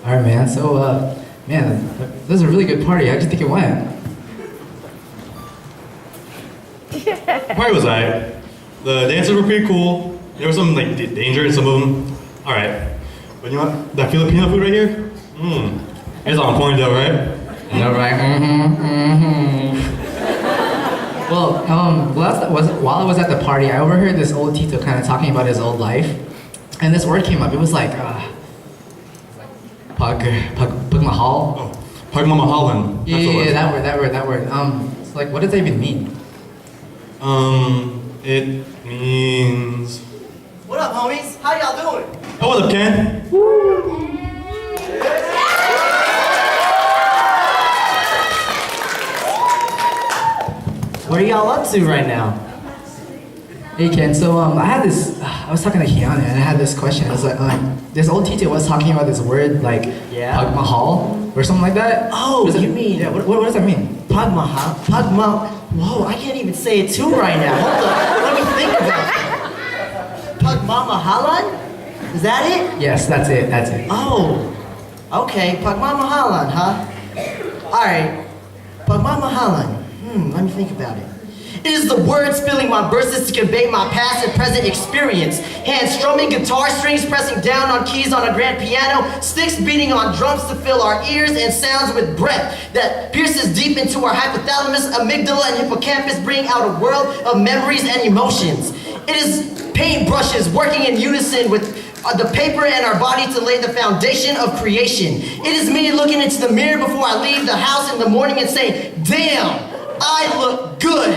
All right, man. So, man, this is a really good party. How'd you think it went? Party was alright. The dances were pretty cool. There was some like danger in some of them. Alright. But you know what? That Filipino food right here? It's on point though, right? No, right? Well, while I was at the party, I overheard this old Tito kind of talking about his old life. And this word came up. It was like, pagmahal. Oh, pagmamahalan. Yeah, that word. It's like, what does that even mean? It means... What up, homies? How y'all doing? Oh, what up, Ken? What are y'all up to right now? Hey Ken, so I was talking to Kiana and I had this question. I was like, this old teacher was talking about this word like pagmahal or something like that. Oh, you mean... Yeah, what does that mean? Whoa, I can't even say it too right now. Hold on, let me think about it. Pagmamahalan? Is that it? Yes, that's it. Oh, okay, pagmamahalan, huh? Alright, pagmamahalan. Let me think about it. It is the words filling my verses to convey my past and present experience. Hands strumming guitar strings, pressing down on keys on a grand piano, sticks beating on drums to fill our ears, and sounds with breath that pierces deep into our hypothalamus, amygdala, and hippocampus, bringing out a world of memories and emotions. It is paintbrushes working in unison with the paper and our body to lay the foundation of creation. It is me looking into the mirror before I leave the house in the morning and saying, damn, I look good.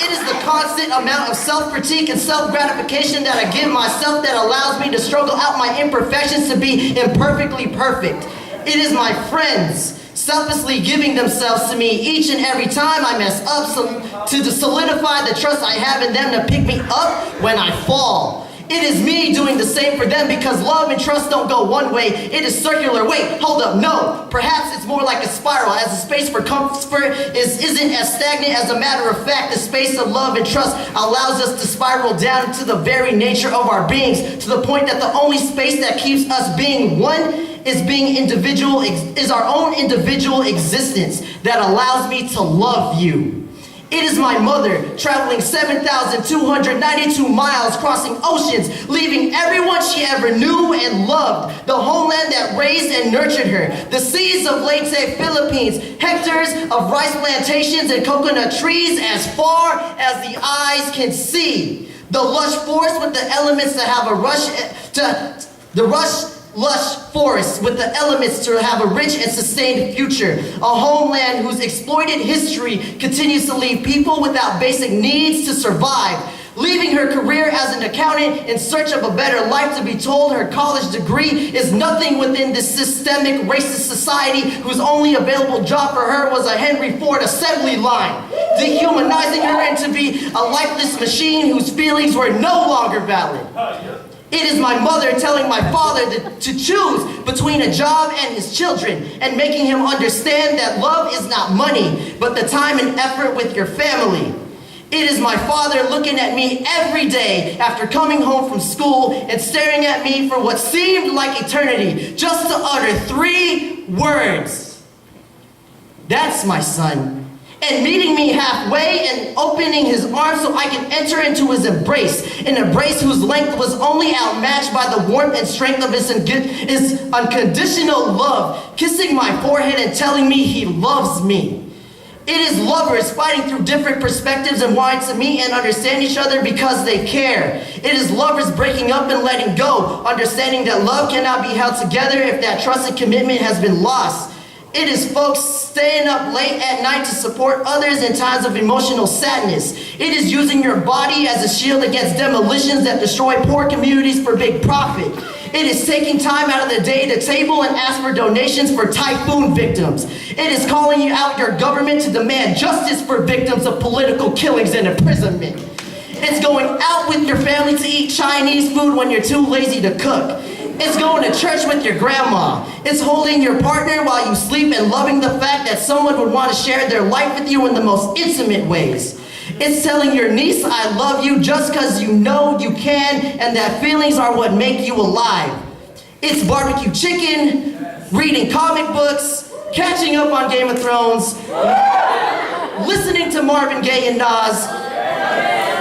It is the constant amount of self-critique and self-gratification that I give myself that allows me to struggle out my imperfections to be imperfectly perfect. It is my friends selflessly giving themselves to me each and every time I mess up to solidify the trust I have in them to pick me up when I fall. It is me doing the same for them because love and trust don't go one way, it is circular. Wait, hold up, no. Perhaps it's more like a spiral, as the space for comfort isn't as stagnant. As a matter of fact, the space of love and trust allows us to spiral down into the very nature of our beings, to the point that the only space that keeps us being one is our own individual existence that allows me to love you. It is my mother, traveling 7,292 miles, crossing oceans, leaving everyone she ever knew and loved, the homeland that raised and nurtured her, the seas of Leyte, Philippines, hectares of rice plantations and coconut trees as far as the eyes can see, the lush forest with the elements to have a lush forests with the elements to have a rich and sustained future. A homeland whose exploited history continues to leave people without basic needs to survive. Leaving her career as an accountant in search of a better life to be told her college degree is nothing within this systemic racist society whose only available job for her was a Henry Ford assembly line. Dehumanizing her into be a lifeless machine whose feelings were no longer valid. It is my mother telling my father to choose between a job and his children and making him understand that love is not money, but the time and effort with your family. It is my father looking at me every day after coming home from school and staring at me for what seemed like eternity just to utter 3 words. That's my son. And meeting me halfway and opening his arms so I can enter into his embrace, an embrace whose length was only outmatched by the warmth and strength of his unconditional love, kissing my forehead and telling me he loves me. It is lovers fighting through different perspectives and wanting to meet and understand each other because they care. It is lovers breaking up and letting go, understanding that love cannot be held together if that trust and commitment has been lost. It is folks staying up late at night to support others in times of emotional sadness. It is using your body as a shield against demolitions that destroy poor communities for big profit. It is taking time out of the day to table and ask for donations for typhoon victims. It is calling you out your government to demand justice for victims of political killings and imprisonment. It's going out with your family to eat Chinese food when you're too lazy to cook. It's going to church with your grandma. It's holding your partner while you sleep and loving the fact that someone would want to share their life with you in the most intimate ways. It's telling your niece I love you just because you know you can and that feelings are what make you alive. It's barbecue chicken, reading comic books, catching up on Game of Thrones, listening to Marvin Gaye and Nas.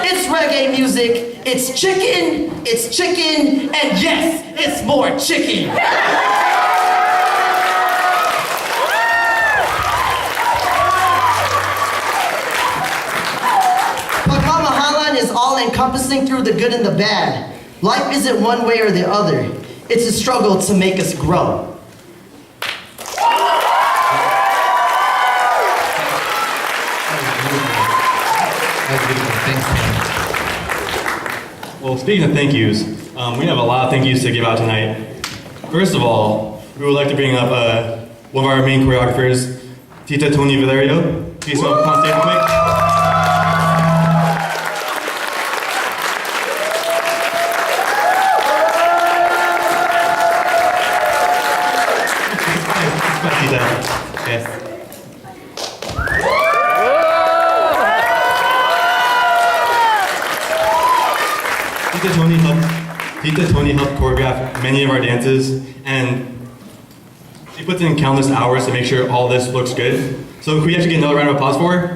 It's reggae music, it's chicken, and yes, it's more chicken. Pagmamahalan is all-encompassing through the good and the bad. Life isn't one way or the other. It's a struggle to make us grow. Well, speaking of thank yous, we have a lot of thank yous to give out tonight. First of all, we would like to bring up one of our main choreographers, Tita Tony Valerio. Please come on stage real quick. Tita. Okay. Tita Tony helped choreograph many of our dances, and she puts in countless hours to make sure all this looks good. So can we actually get another round of applause for her?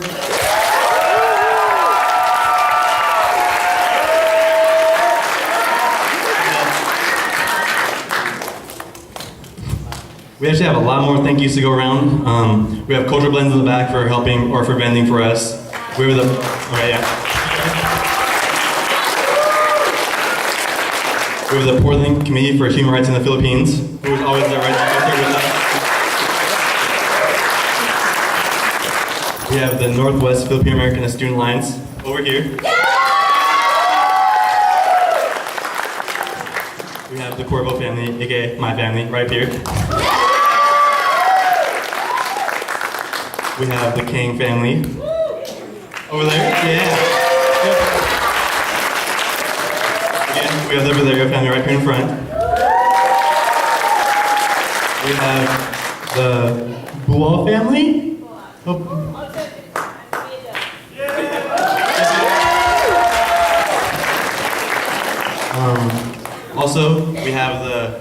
We actually have a lot more thank yous to go around. We have Culture Blends in the back for helping or for vending for us. We have the, okay, yeah. We have the Portland Committee for Human Rights in the Philippines, who is always there right there with us. We have the Northwest Filipino American Student Alliance over here. We have the Corvo family, aka my family, right here. We have the Kang family over there. Yeah. Again, we have the Valerio family right here in front. We have the Buol family. Oh. Also, we have the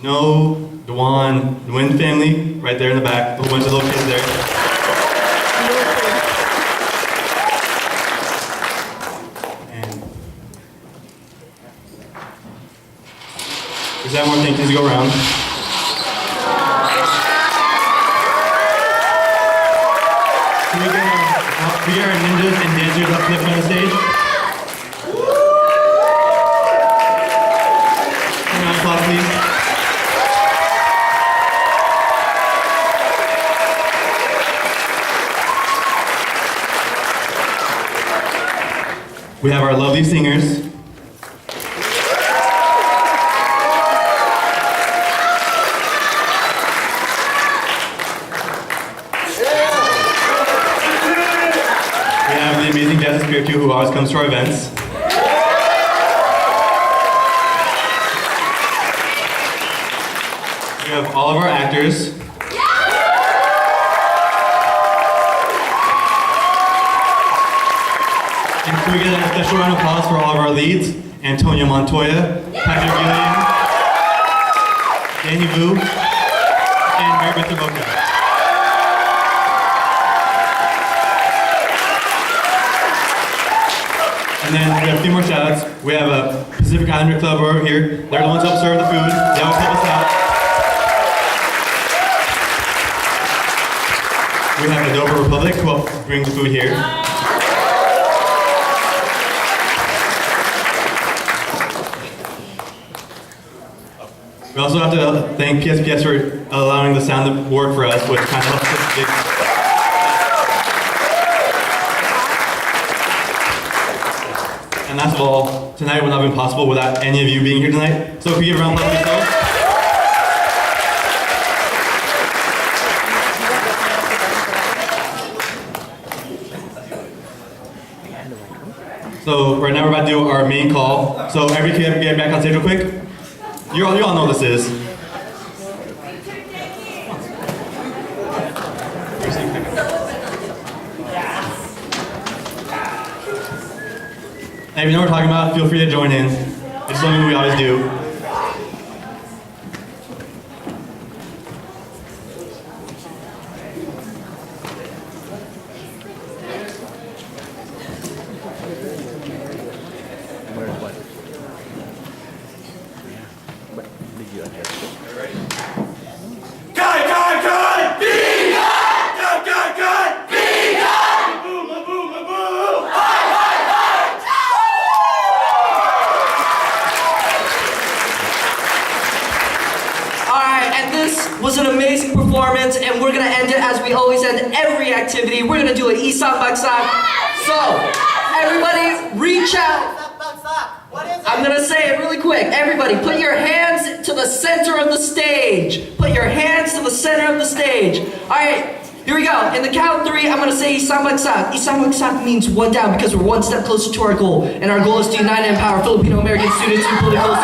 No, Dewan, Nguyen family right there in the back. A whole bunch of little kids there. Is that more thank yous to go around? Can we get our ninjas and dancers up to the front of the stage? Come on, applause, please. We have our lovely singers. Amazing jazz spirit who always comes to our events. We have all of our actors. And can we get a special round of applause for all of our leads? Antonio Montoya, Patrick Gillian, Danny Vu, and Mary Beth Boca. And then we have a few more shout-outs. We have a Pacific Islander Club over here. They're the ones who help serve the food. They always help us out. We have the Dover Republic who help bring the food here. We also have to thank PSPS for allowing the sound to work for us, which kind of helps us big. And last of all, tonight would not have been possible without any of you being here tonight. So if we give a round of applause to yourselves. So right now we're about to do our main call. So every kid get back on stage real quick. You all know what this is. if you know what we're talking about, feel free to join in. It's something we always do. Was an amazing performance, and we're gonna end it as we always end every activity. We're gonna do an isang bagsak. So, everybody, reach out. I'm gonna say it really quick. Everybody, put your hands to the center of the stage. Put your hands to the center of the stage. All right, here we go. In the count of 3, I'm gonna say isang bagsak. Isang bagsak means one down because we're one step closer to our goal, and our goal is to unite and empower Filipino American students through political